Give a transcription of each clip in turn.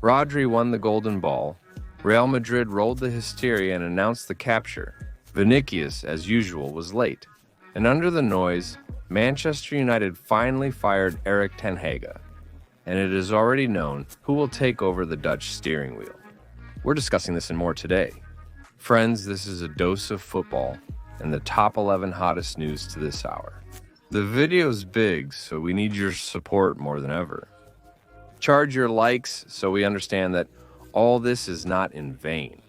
Rodri won the Golden Ball, Real Madrid rolled the hysteria and announced the capture. Vinicius, as usual, was late. And under the noise, Manchester United finally fired Erik ten Hag. And it is already known who will take over the Dutch steering wheel. We're discussing this and more today. Friends, this is a dose of football and the top 11 hottest news to this hour. The video's big, so we need your support more than ever. Charge your likes so we understand that all this is not in vain.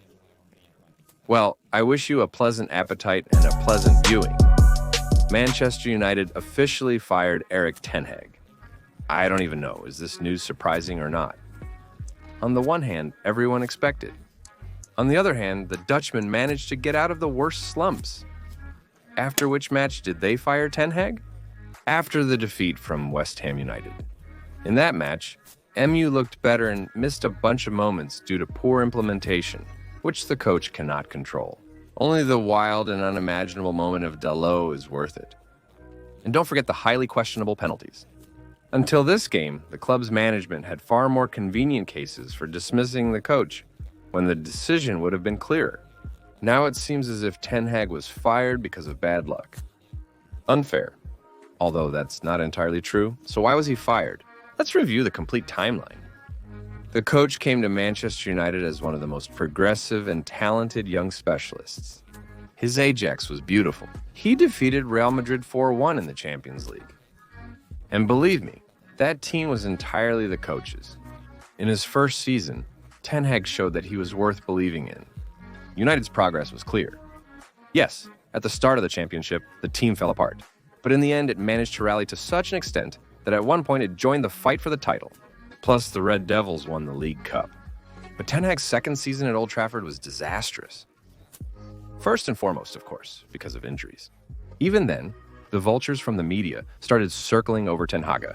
Well, I wish you a pleasant appetite and a pleasant viewing. Manchester United officially fired Erik ten Hag. I don't even know, is this news surprising or not? On the one hand, everyone expected. On the other hand, the Dutchman managed to get out of the worst slumps. After which match did they fire ten Hag? After the defeat from West Ham United. In that match, MU looked better and missed a bunch of moments due to poor implementation, which the coach cannot control. Only the wild and unimaginable moment of Dalot is worth it. And don't forget the highly questionable penalties. Until this game, the club's management had far more convenient cases for dismissing the coach, when the decision would have been clearer. Now it seems as if ten Hag was fired because of bad luck. Unfair. Although that's not entirely true, so why was he fired? Let's review the complete timeline. The coach came to Manchester United as one of the most progressive and talented young specialists. His Ajax was beautiful. He defeated Real Madrid 4-1 in the Champions League. And believe me, that team was entirely the coach's. In his first season, ten Hag showed that he was worth believing in. United's progress was clear. Yes, at the start of the championship, the team fell apart. But in the end, it managed to rally to such an extent that at one point it joined the fight for the title. Plus, the Red Devils won the League Cup. But ten Hag's second season at Old Trafford was disastrous. First and foremost, of course, because of injuries. Even then, the vultures from the media started circling over ten Hag.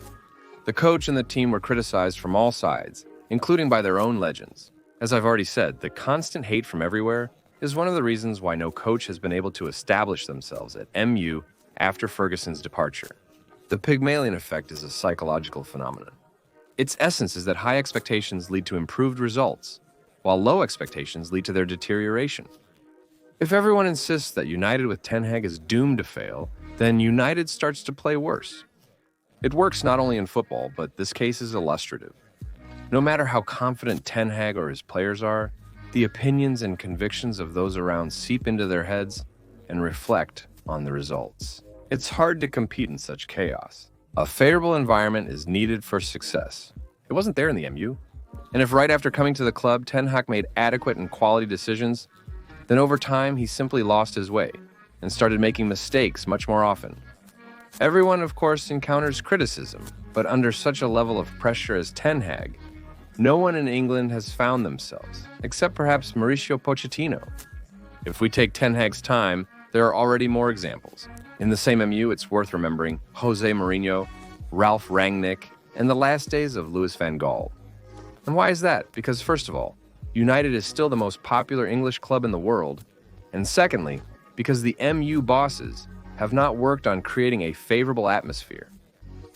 The coach and the team were criticized from all sides, including by their own legends. As I've already said, the constant hate from everywhere is one of the reasons why no coach has been able to establish themselves at MU after Ferguson's departure. The Pygmalion effect is a psychological phenomenon. Its essence is that high expectations lead to improved results, while low expectations lead to their deterioration. If everyone insists that United with ten Hag is doomed to fail, then United starts to play worse. It works not only in football, but this case is illustrative. No matter how confident ten Hag or his players are, the opinions and convictions of those around seep into their heads and reflect on the results. It's hard to compete in such chaos. A favorable environment is needed for success. It wasn't there in the MU. And if right after coming to the club, ten Hag made adequate and quality decisions, then over time he simply lost his way and started making mistakes much more often. Everyone, of course, encounters criticism, but under such a level of pressure as ten Hag, no one in England has found themselves, except perhaps Mauricio Pochettino. If we take ten Hag's time, there are already more examples. In the same MU, it's worth remembering Jose Mourinho, Ralph Rangnick, and the last days of Louis van Gaal. And why is that? Because first of all, United is still the most popular English club in the world, and secondly, because the MU bosses have not worked on creating a favorable atmosphere.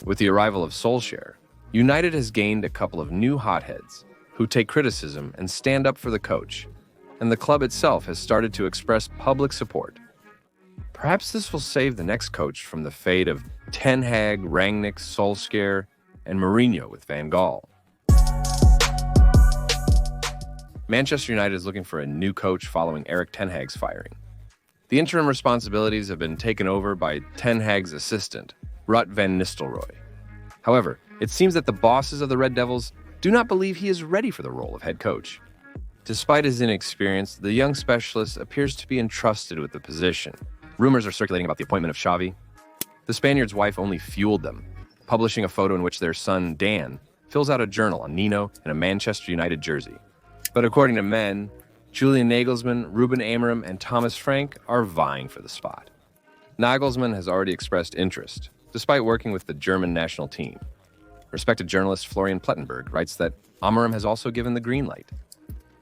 With the arrival of Solskjaer, United has gained a couple of new hotheads who take criticism and stand up for the coach, and the club itself has started to express public support. Perhaps this will save the next coach from the fate of ten Hag, Rangnick, Solskjaer, and Mourinho with Van Gaal. Manchester United is looking for a new coach following Erik ten Hag's firing. The interim responsibilities have been taken over by ten Hag's assistant, Ruud van Nistelrooy. However, it seems that the bosses of the Red Devils do not believe he is ready for the role of head coach. Despite his inexperience, the young specialist appears to be entrusted with the position. Rumors are circulating about the appointment of Xavi. The Spaniard's wife only fueled them, publishing a photo in which their son, Dan, fills out a journal on Nino in a Manchester United jersey. But according to men, Julian Nagelsmann, Ruben Amorim, and Thomas Frank are vying for the spot. Nagelsmann has already expressed interest, despite working with the German national team. Respected journalist Florian Plettenberg writes that Amorim has also given the green light.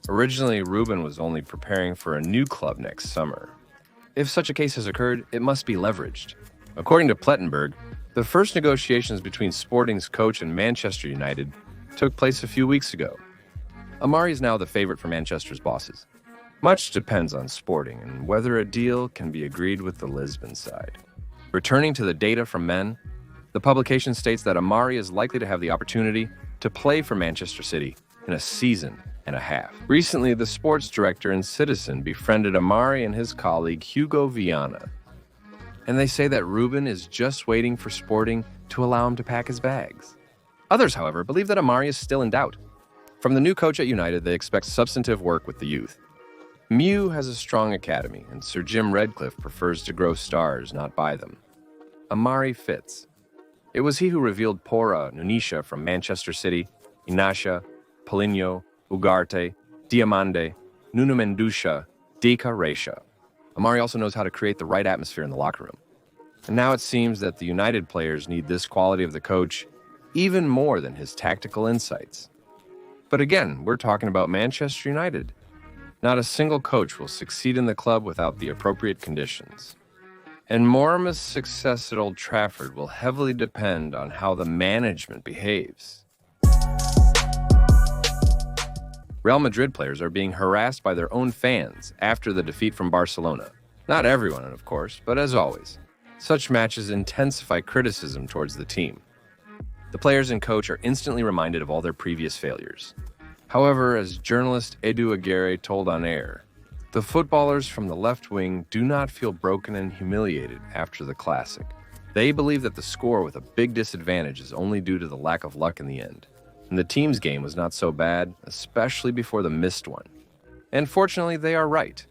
Originally, Ruben was only preparing for a new club next summer. If such a case has occurred, it must be leveraged. According to Plettenberg, the first negotiations between Sporting's coach and Manchester United took place a few weeks ago. Amari is now the favorite for Manchester's bosses. Much depends on Sporting and whether a deal can be agreed with the Lisbon side. Returning to the data from Men, the publication states that Amari is likely to have the opportunity to play for Manchester City in a season and a half. Recently, the sports director and Citizen befriended Amari and his colleague Hugo Viana, and they say that Ruben is just waiting for Sporting to allow him to pack his bags. Others, however, believe that Amari is still in doubt. From the new coach at United, they expect substantive work with the youth. Mew has a strong academy, and Sir Jim Redcliffe prefers to grow stars, not buy them. Amari fits. It was he who revealed Pora Nunisha from Manchester City, Inasha, Paulinho, Ugarte, Diamande, Nuno Mendusha, Dika Reisha. Amari also knows how to create the right atmosphere in the locker room. And now it seems that the United players need this quality of the coach even more than his tactical insights. But again, we're talking about Manchester United. Not a single coach will succeed in the club without the appropriate conditions. And Mourama's success at Old Trafford will heavily depend on how the management behaves. Real Madrid players are being harassed by their own fans after the defeat from Barcelona. Not everyone, of course, but as always, such matches intensify criticism towards the team. The players and coach are instantly reminded of all their previous failures. However, as journalist Edu Aguirre told on air, the footballers from the left wing do not feel broken and humiliated after the classic. They believe that the score with a big disadvantage is only due to the lack of luck in the end. And the team's game was not so bad, especially before the missed one. And fortunately, they are right.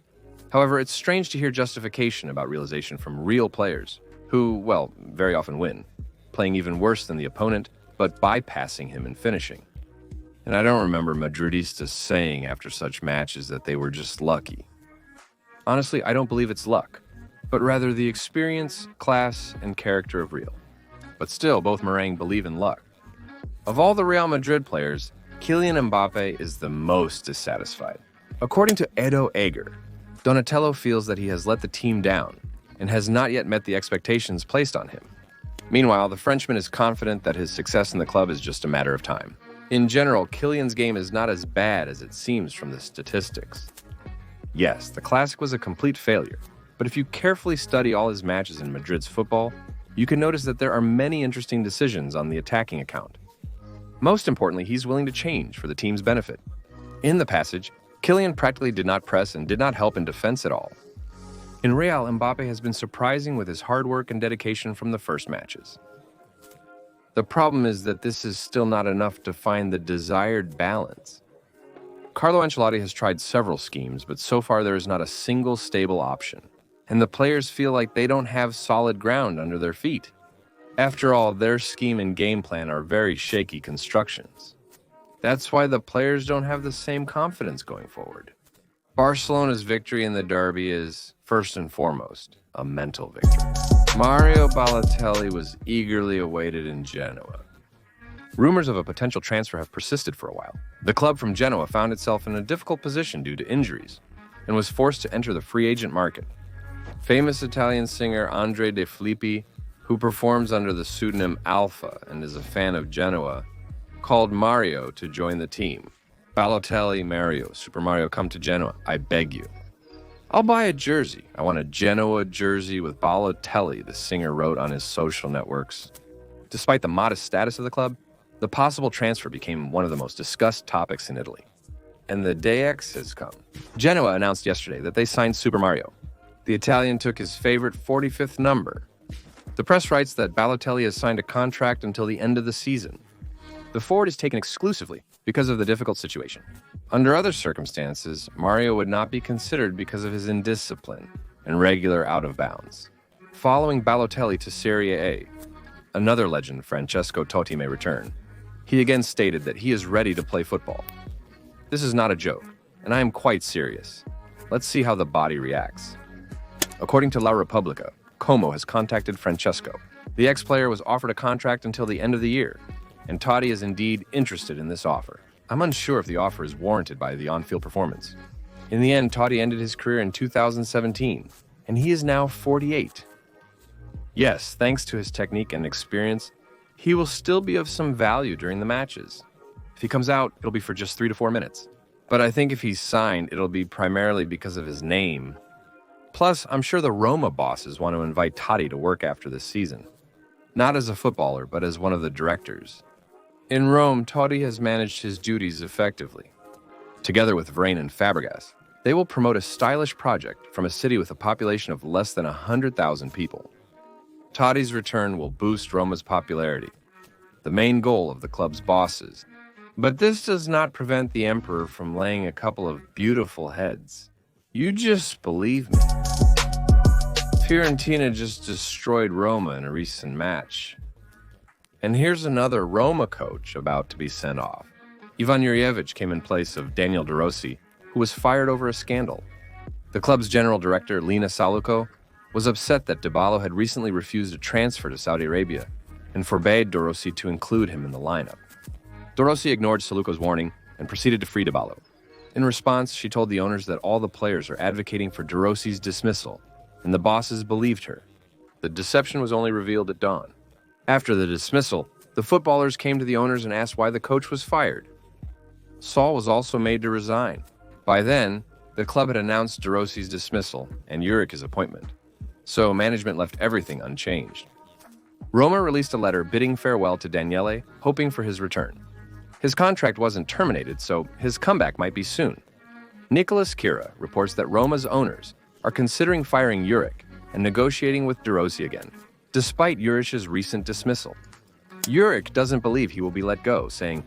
However, it's strange to hear justification about realization from real players who, well, very often win, playing even worse than the opponent, but bypassing him and finishing. And I don't remember Madridistas saying after such matches that they were just lucky. Honestly, I don't believe it's luck, but rather the experience, class, and character of Real. But still, both Meringue believe in luck. Of all the Real Madrid players, Kylian Mbappe is the most dissatisfied. According to Edo Ager, Donatello feels that he has let the team down and has not yet met the expectations placed on him. Meanwhile, the Frenchman is confident that his success in the club is just a matter of time. In general, Kylian's game is not as bad as it seems from the statistics. Yes, the Classic was a complete failure, but if you carefully study all his matches in Madrid's football, you can notice that there are many interesting decisions on the attacking account. Most importantly, he's willing to change for the team's benefit. In the passage, Kylian practically did not press and did not help in defense at all. In Real, Mbappe has been surprising with his hard work and dedication from the first matches. The problem is that this is still not enough to find the desired balance. Carlo Ancelotti has tried several schemes, but so far there is not a single stable option, and the players feel like they don't have solid ground under their feet. After all, their scheme and game plan are very shaky constructions. That's why the players don't have the same confidence going forward. Barcelona's victory in the derby is, first and foremost, a mental victory. Mario Balotelli was eagerly awaited in Genoa. Rumors of a potential transfer have persisted for a while. The club from Genoa found itself in a difficult position due to injuries and was forced to enter the free agent market. Famous Italian singer Andre De Filippi, who performs under the pseudonym Alpha and is a fan of Genoa, called Mario to join the team. Balotelli, Mario, Super Mario, come to Genoa, I beg you. I'll buy a jersey. I want a Genoa jersey with Balotelli, the singer wrote on his social networks. Despite the modest status of the club, the possible transfer became one of the most discussed topics in Italy. And the day X has come. Genoa announced yesterday that they signed Super Mario. The Italian took his favorite 45th number. The press writes that Balotelli has signed a contract until the end of the season. The forward is taken exclusively because of the difficult situation. Under other circumstances, Mario would not be considered because of his indiscipline and regular out of bounds. Following Balotelli to Serie A, another legend, Francesco Totti, may return. He again stated that he is ready to play football. This is not a joke, and I am quite serious. Let's see how the body reacts. According to La Repubblica, Como has contacted Francesco. The ex-player was offered a contract until the end of the year, and Totti is indeed interested in this offer. I'm unsure if the offer is warranted by the on-field performance. In the end, Totti ended his career in 2017, and he is now 48. Yes, thanks to his technique and experience, he will still be of some value during the matches. If he comes out, it'll be for just 3 to 4 minutes. But I think if he's signed, it'll be primarily because of his name. Plus, I'm sure the Roma bosses want to invite Totti to work after this season. Not as a footballer, but as one of the directors. In Rome, Totti has managed his duties effectively. Together with Varane and Fabregas, they will promote a stylish project from a city with a population of less than 100,000 people. Totti's return will boost Roma's popularity, the main goal of the club's bosses. But this does not prevent the emperor from laying a couple of beautiful heads. You just believe me. Fiorentina just destroyed Roma in a recent match. And here's another Roma coach about to be sent off. Ivan Jurjevic came in place of Daniel De Rossi, who was fired over a scandal. The club's general director, Lina Saluko, was upset that Dybala had recently refused a transfer to Saudi Arabia and forbade De Rossi to include him in the lineup. De Rossi ignored Saluko's warning and proceeded to free Dybala. In response, she told the owners that all the players are advocating for De Rossi's dismissal, and the bosses believed her. The deception was only revealed at dawn. After the dismissal, the footballers came to the owners and asked why the coach was fired. Saul was also made to resign. By then, the club had announced De Rossi's dismissal and Erik's appointment, so management left everything unchanged. Roma released a letter bidding farewell to Daniele, hoping for his return. His contract wasn't terminated, so his comeback might be soon. Nicolas Kira reports that Roma's owners are considering firing Erik and negotiating with De Rossi again, despite Juric's recent dismissal. Erik doesn't believe he will be let go, saying,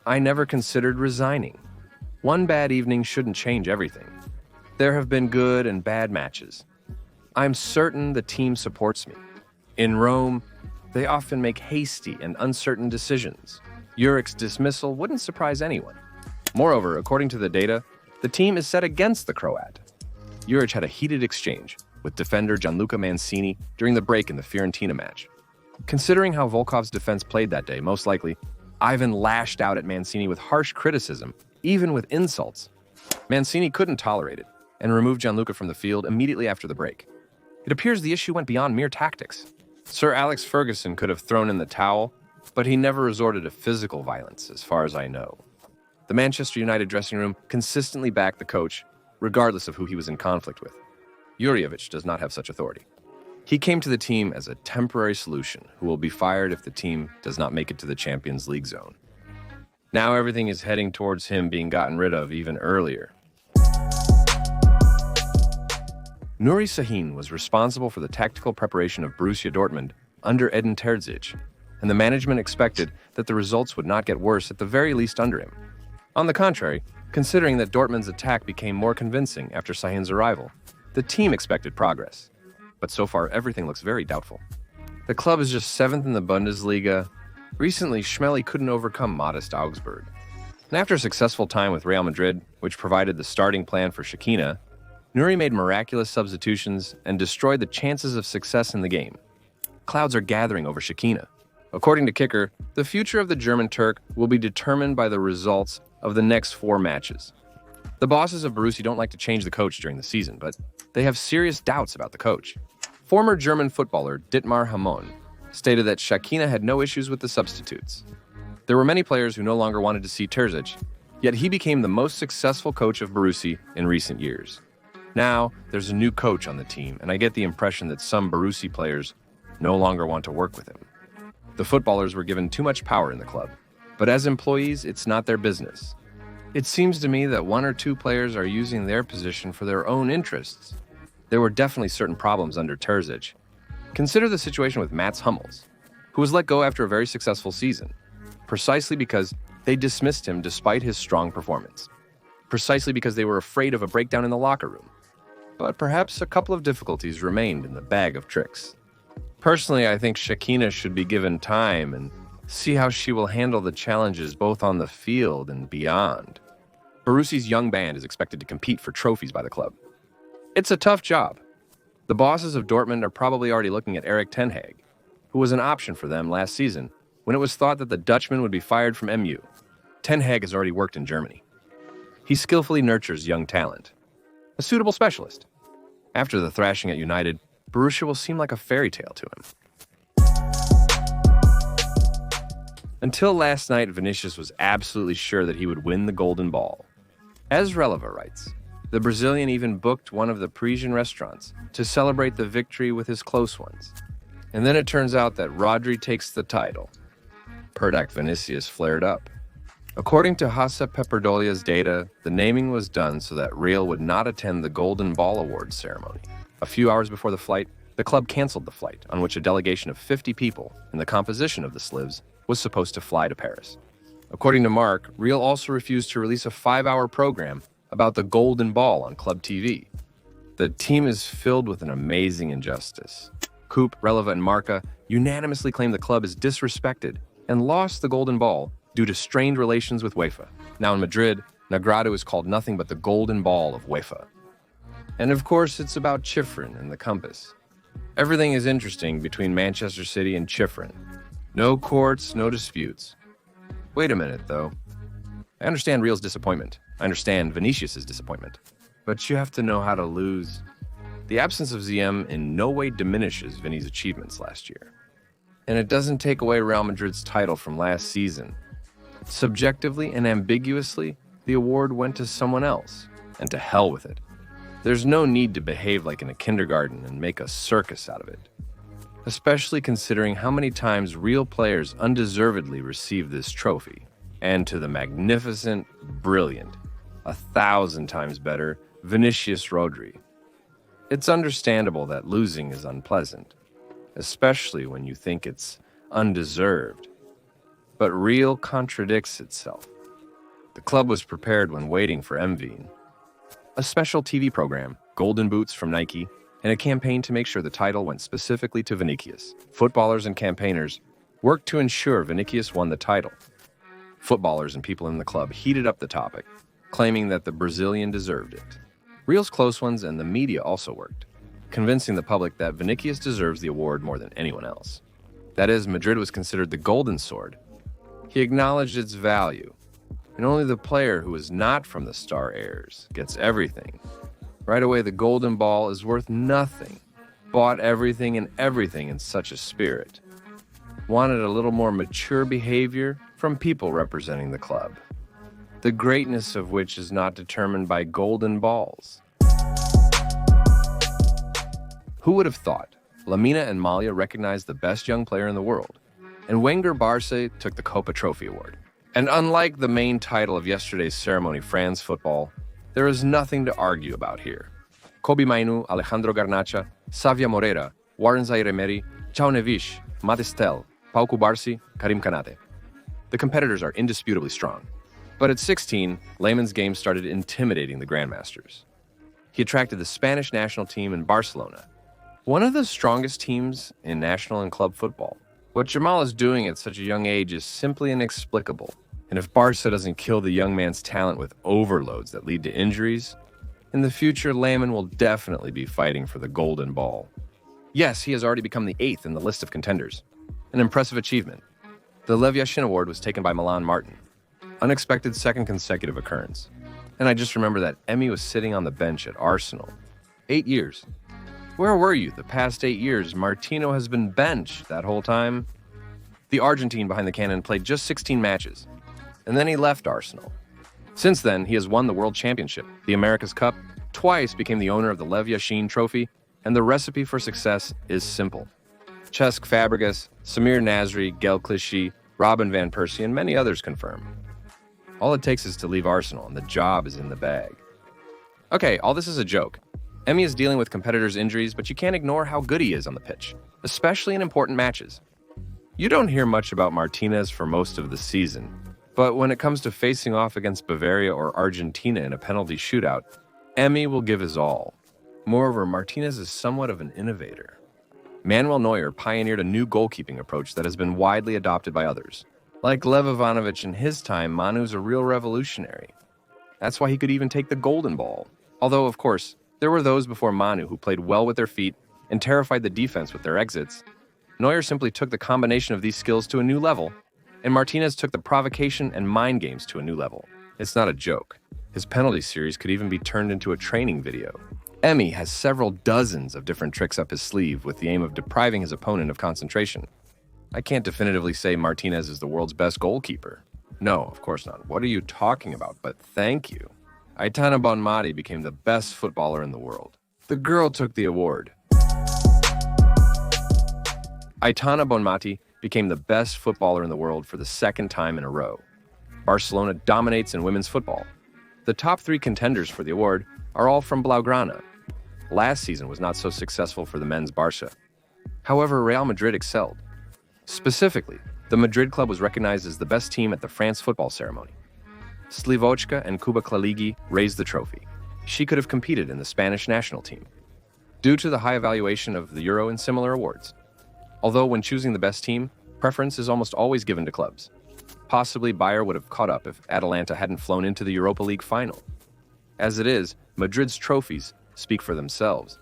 "I never considered resigning. One bad evening shouldn't change everything. There have been good and bad matches. I'm certain the team supports me. In Rome, they often make hasty and uncertain decisions. Juric's dismissal wouldn't surprise anyone. Moreover, according to the data, the team is set against the Croat. Juric had a heated exchange with defender Gianluca Mancini during the break in the Fiorentina match. Considering how Volkov's defense played that day, most likely, Ivan lashed out at Mancini with harsh criticism, even with insults. Mancini couldn't tolerate it and removed Gianluca from the field immediately after the break. It appears the issue went beyond mere tactics. Sir Alex Ferguson could have thrown in the towel, but he never resorted to physical violence, as far as I know. The Manchester United dressing room consistently backed the coach, regardless of who he was in conflict with. Jurjevic does not have such authority. He came to the team as a temporary solution who will be fired if the team does not make it to the Champions League zone. Now everything is heading towards him being gotten rid of even earlier. Nuri Sahin was responsible for the tactical preparation of Borussia Dortmund under Edin Terzic, and the management expected that the results would not get worse at the very least under him. On the contrary, considering that Dortmund's attack became more convincing after Sahin's arrival, the team expected progress. But so far, everything looks very doubtful. The club is just 7th in the Bundesliga. Recently, Schmelly couldn't overcome modest Augsburg. And after a successful time with Real Madrid, which provided the starting plan for Shakina, Nuri made miraculous substitutions and destroyed the chances of success in the game. Clouds are gathering over Shakina. According to Kicker, the future of the German Turk will be determined by the results of the next 4 matches. The bosses of Borussia don't like to change the coach during the season, but they have serious doubts about the coach. Former German footballer Dietmar Hamon stated that Shakina had no issues with the substitutes. There were many players who no longer wanted to see Terzic, yet he became the most successful coach of Borussia in recent years. Now, there's a new coach on the team, and I get the impression that some Borussia players no longer want to work with him. The footballers were given too much power in the club, but as employees, it's not their business. It seems to me that 1 or 2 players are using their position for their own interests. There were definitely certain problems under Terzic. Consider the situation with Mats Hummels, who was let go after a very successful season, precisely because they dismissed him despite his strong performance. Precisely because they were afraid of a breakdown in the locker room. But perhaps a couple of difficulties remained in the bag of tricks. Personally, I think Shakina should be given time and see how she will handle the challenges both on the field and beyond. Borussia's young band is expected to compete for trophies by the club. It's a tough job. The bosses of Dortmund are probably already looking at Erik ten Hag, who was an option for them last season when it was thought that the Dutchman would be fired from MU. Ten Hag has already worked in Germany. He skillfully nurtures young talent. A suitable specialist. After the thrashing at United, Borussia will seem like a fairy tale to him. Until last night, Vinicius was absolutely sure that he would win the Golden Ball. As Releva writes, the Brazilian even booked one of the Parisian restaurants to celebrate the victory with his close ones. And then it turns out that Rodri takes the title. Perdak Vinicius flared up. According to Hassa Peperdolia's data, the naming was done so that Real would not attend the Golden Ball Awards ceremony. A few hours before the flight, the club canceled the flight, on which a delegation of 50 people, in the composition of the Slivs, was supposed to fly to Paris. According to Mark, Real also refused to release a 5-hour program about the Golden Ball on Club TV. The team is filled with an amazing injustice. Coop, Releva, and Marca unanimously claim the club is disrespected and lost the Golden Ball due to strained relations with UEFA. Now in Madrid, Nagrado is called nothing but the Golden Ball of UEFA. And of course, it's about Chifrin and the Compass. Everything is interesting between Manchester City and Chifrin. No courts, no disputes. Wait a minute, though. I understand Real's disappointment. I understand Vinicius' disappointment. But you have to know how to lose. The absence of ZM in no way diminishes Vinny's achievements last year. And it doesn't take away Real Madrid's title from last season. Subjectively and ambiguously, the award went to someone else, and to hell with it. There's no need to behave like in a kindergarten and make a circus out of it, especially considering how many times real players undeservedly receive this trophy, and to the magnificent, brilliant, 1,000 times better Vinicius Rodri. It's understandable that losing is unpleasant, especially when you think it's undeserved. But Real contradicts itself. The club was prepared when waiting for MV. A special TV program, Golden Boots from Nike, and a campaign to make sure the title went specifically to Vinicius. Footballers and campaigners worked to ensure Vinicius won the title. Footballers and people in the club heated up the topic, claiming that the Brazilian deserved it. Real's close ones and the media also worked, convincing the public that Vinicius deserves the award more than anyone else. That is, Madrid was considered the golden sword. He acknowledged its value, and only the player who is not from the Star Heirs gets everything. Right away, the Golden Ball is worth nothing. Bought everything in such a spirit. Wanted a little more mature behavior from people representing the club, the greatness of which is not determined by golden balls. Who would have thought Lamina and Malia recognized the best young player in the world, and Wenger Barça took the Copa Trophy Award? And unlike the main title of yesterday's ceremony, France Football, there is nothing to argue about here. Kobe Mainu, Alejandro Garnacha, Savia Moreira, Warren Zaire-Emery, Chao Neves, Matistel, Pau Cubarsí, Karim Kanate. The competitors are indisputably strong. But at 16, Lehmann's game started intimidating the Grandmasters. He attracted the Spanish national team in Barcelona, one of the strongest teams in national and club football. What Jamal is doing at such a young age is simply inexplicable. And if Barca doesn't kill the young man's talent with overloads that lead to injuries, in the future, Lehmann will definitely be fighting for the Golden Ball. Yes, he has already become the 8th in the list of contenders. An impressive achievement. The Lev Yashin Award was taken by Milan Martin. Unexpected second consecutive occurrence. And I just remember that Emmy was sitting on the bench at Arsenal. 8 years. Where were you the past 8 years? Martino has been benched that whole time. The Argentine behind the cannon played just 16 matches, and then he left Arsenal. Since then, he has won the World Championship, the America's Cup, twice became the owner of the Lev Yashin Trophy, and the recipe for success is simple. Cesc Fabregas, Samir Nasri, Gel Clichy, Robin van Persie, and many others confirm. All it takes is to leave Arsenal, and the job is in the bag. Okay, all this is a joke. Emmy is dealing with competitors' injuries, but you can't ignore how good he is on the pitch, especially in important matches. You don't hear much about Martinez for most of the season, but when it comes to facing off against Bavaria or Argentina in a penalty shootout, Emmy will give his all. Moreover, Martinez is somewhat of an innovator. Manuel Neuer pioneered a new goalkeeping approach that has been widely adopted by others. Like Lev Ivanovic in his time, Manu's a real revolutionary. That's why he could even take the Golden Ball. Although, of course, there were those before Manu who played well with their feet and terrified the defense with their exits. Neuer simply took the combination of these skills to a new level, and Martinez took the provocation and mind games to a new level. It's not a joke. His penalty series could even be turned into a training video. Emmy has several dozens of different tricks up his sleeve with the aim of depriving his opponent of concentration. I can't definitively say Martinez is the world's best goalkeeper. No, of course not. What are you talking about? But thank you. Aitana Bonmati became the best footballer in the world. The girl took the award. Aitana Bonmati became the best footballer in the world for the second time in a row. Barcelona dominates in women's football. The top 3 contenders for the award are all from Blaugrana. Last season was not so successful for the men's Barça. However, Real Madrid excelled. Specifically, the Madrid club was recognized as the best team at the France football ceremony. Slivochka and Kuba Klaligi raised the trophy. She could have competed in the Spanish national team, due to the high evaluation of the Euro and similar awards. Although when choosing the best team, preference is almost always given to clubs. Possibly Bayer would have caught up if Atalanta hadn't flown into the Europa League final. As it is, Madrid's trophies speak for themselves.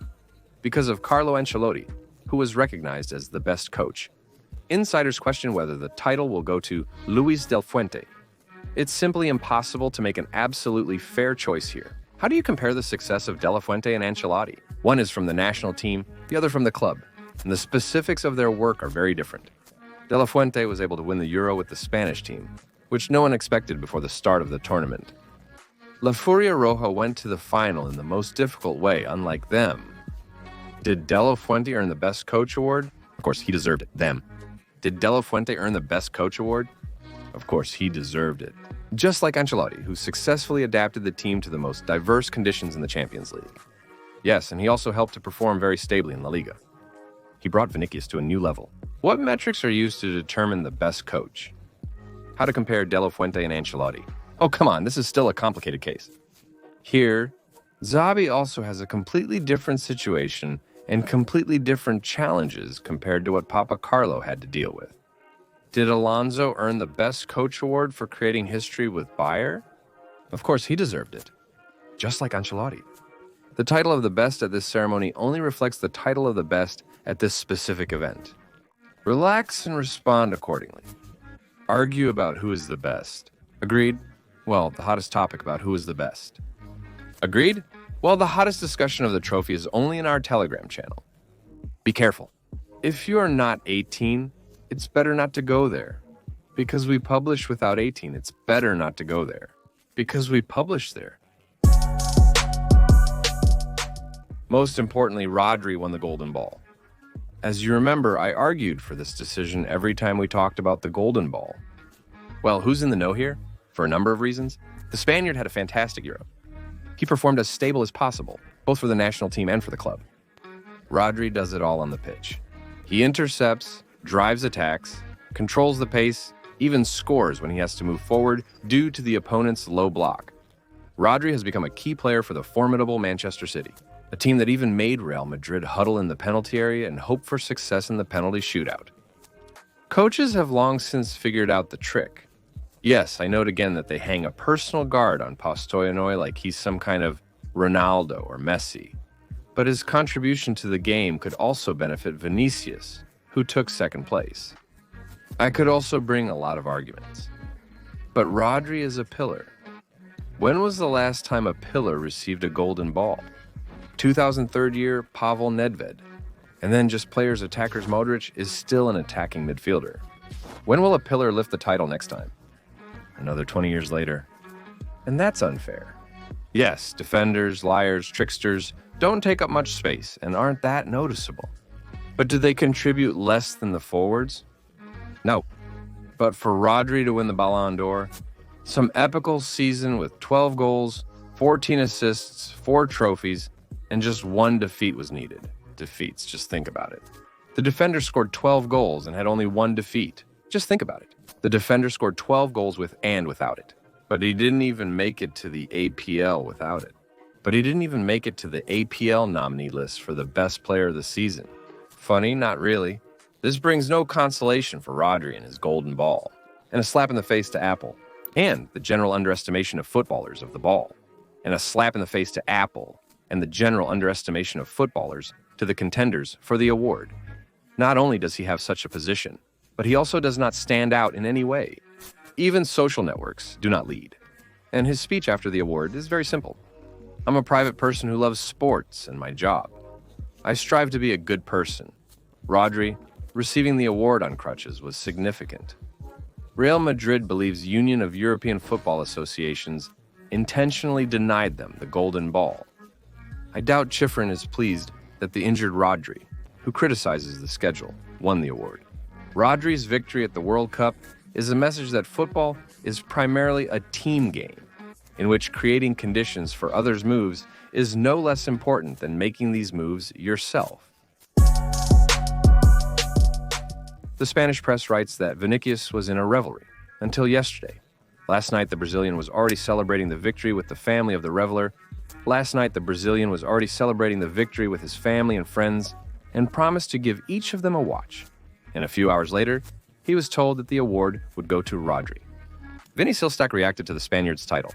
Because of Carlo Ancelotti, who was recognized as the best coach. Insiders question whether the title will go to Luis Del Fuente. It's simply impossible to make an absolutely fair choice here. How do you compare the success of De La Fuente and Ancelotti? One is from the national team, the other from the club, and the specifics of their work are very different. De La Fuente was able to win the Euro with the Spanish team, which no one expected before the start of the tournament. La Furia Roja went to the final in the most difficult way, unlike them. Did De La Fuente earn the Best Coach Award? Of course, he deserved it. Them. Did De La Fuente earn the Best Coach Award? Of course, he deserved it. Just like Ancelotti, who successfully adapted the team to the most diverse conditions in the Champions League. Yes, and he also helped to perform very stably in La Liga. He brought Vinicius to a new level. What metrics are used to determine the best coach? How to compare De La Fuente and Ancelotti? Oh, come on, this is still a complicated case. Here, Xabi also has a completely different situation and completely different challenges compared to what Papa Carlo had to deal with. Did Alonso earn the Best Coach Award for creating history with Bayer? Of course, he deserved it. Just like Ancelotti. The title of the best at this ceremony only reflects the title of the best at this specific event. Relax and respond accordingly. Argue about who is the best. Agreed? Well, the hottest topic about who is the best. Agreed? Well, the hottest discussion of the trophy is only in our Telegram channel. Be careful. If you are not 18, it's better not to go there. Because we publish without 18, it's better not to go there. Because we publish there. Most importantly, Rodri won the Golden Ball. As you remember, I argued for this decision every time we talked about the Golden Ball. Well, who's in the know here? For a number of reasons. The Spaniard had a fantastic Euro. He performed as stable as possible, both for the national team and for the club. Rodri does it all on the pitch. He intercepts, drives attacks, controls the pace, even scores when he has to move forward due to the opponent's low block. Rodri has become a key player for the formidable Manchester City, a team that even made Real Madrid huddle in the penalty area and hope for success in the penalty shootout. Coaches have long since figured out the trick. Yes, I note again that they hang a personal guard on Postoyanoi like he's some kind of Ronaldo or Messi. But his contribution to the game could also benefit Vinicius, who took second place. I could also bring a lot of arguments. But Rodri is a pillar. When was the last time a pillar received a golden ball? 2003 year, Pavel Nedved. And then just players attackers Modric is still an attacking midfielder. When will a pillar lift the title next time? Another 20 years later. And that's unfair. Yes, defenders, liars, tricksters don't take up much space and aren't that noticeable. But do they contribute less than the forwards? No. But for Rodri to win the Ballon d'Or, some epical season with 12 goals, 14 assists, 4 trophies, and just 1 defeat was needed. Defeats, just think about it. The defender scored 12 goals and had only 1 defeat. Just think about it. The defender scored 12 goals with and without it. But he didn't even make it to the APL without it. But he didn't even make it to the APL nominee list for the best player of the season. Funny? Not really. This brings no consolation for Rodri and his golden ball. And a slap in the face to Apple. And the general underestimation of footballers of the ball. And a slap in the face to Apple. And the general underestimation of footballers to the contenders for the award. Not only does he have such a position, but he also does not stand out in any way. Even social networks do not lead. And his speech after the award is very simple. I'm a private person who loves sports and my job. I strive to be a good person. Rodri, receiving the award on crutches was significant. Real Madrid believes Union of European Football Associations intentionally denied them the golden ball. I doubt Chifrin is pleased that the injured Rodri, who criticizes the schedule, won the award. Rodri's victory at the World Cup is a message that football is primarily a team game, in which creating conditions for others' moves is no less important than making these moves yourself. The Spanish press writes that Vinicius was in a revelry until yesterday. Last night, the Brazilian was already celebrating the victory with the family of the reveler. Last night, the Brazilian was already celebrating the victory with his family and friends and promised to give each of them a watch. And a few hours later, he was told that the award would go to Rodri. Vinny Silstack reacted to the Spaniards' title.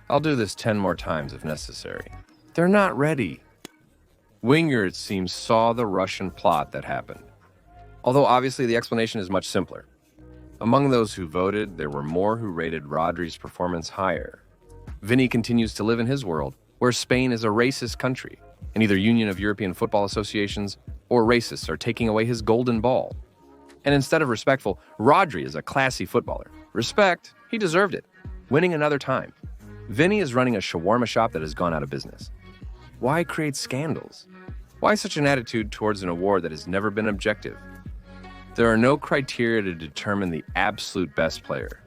"I'll do this 10 more times if necessary. They're not ready." Winger, it seems, saw the Russian plot that happened. Although obviously the explanation is much simpler. Among those who voted, there were more who rated Rodri's performance higher. Vinny continues to live in his world, where Spain is a racist country, and either Union of European Football Associations or racists are taking away his golden ball. And instead of respectful, Rodri is a classy footballer. Respect, he deserved it. Winning another time. Vinny is running a shawarma shop that has gone out of business. Why create scandals? Why such an attitude towards an award that has never been objective? There are no criteria to determine the absolute best player.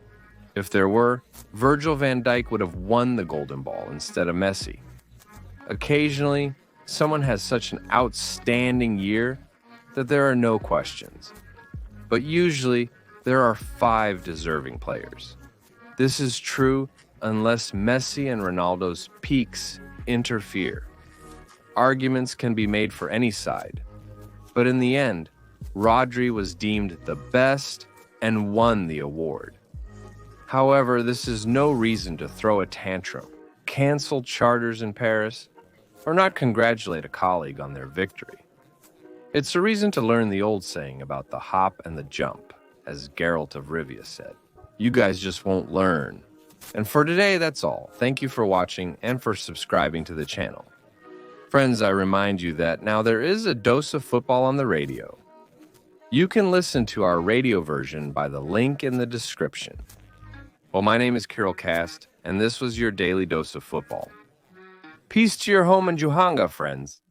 If there were, Virgil van Dijk would have won the golden ball instead of Messi. Occasionally, someone has such an outstanding year that there are no questions. But usually, there are 5 deserving players. This is true unless Messi and Ronaldo's peaks interfere. Arguments can be made for any side, but in the end, Rodri was deemed the best and won the award. However, this is no reason to throw a tantrum, cancel charters in Paris, or not congratulate a colleague on their victory. It's a reason to learn the old saying about the hop and the jump, as Geralt of Rivia said. You guys just won't learn. And for today, that's all. Thank you for watching and for subscribing to the channel. Friends, I remind you that now there is a dose of football on the radio. You can listen to our radio version by the link in the description. Well, my name is Kirill Cast, and this was your daily dose of football. Peace to your home in Johanga, friends.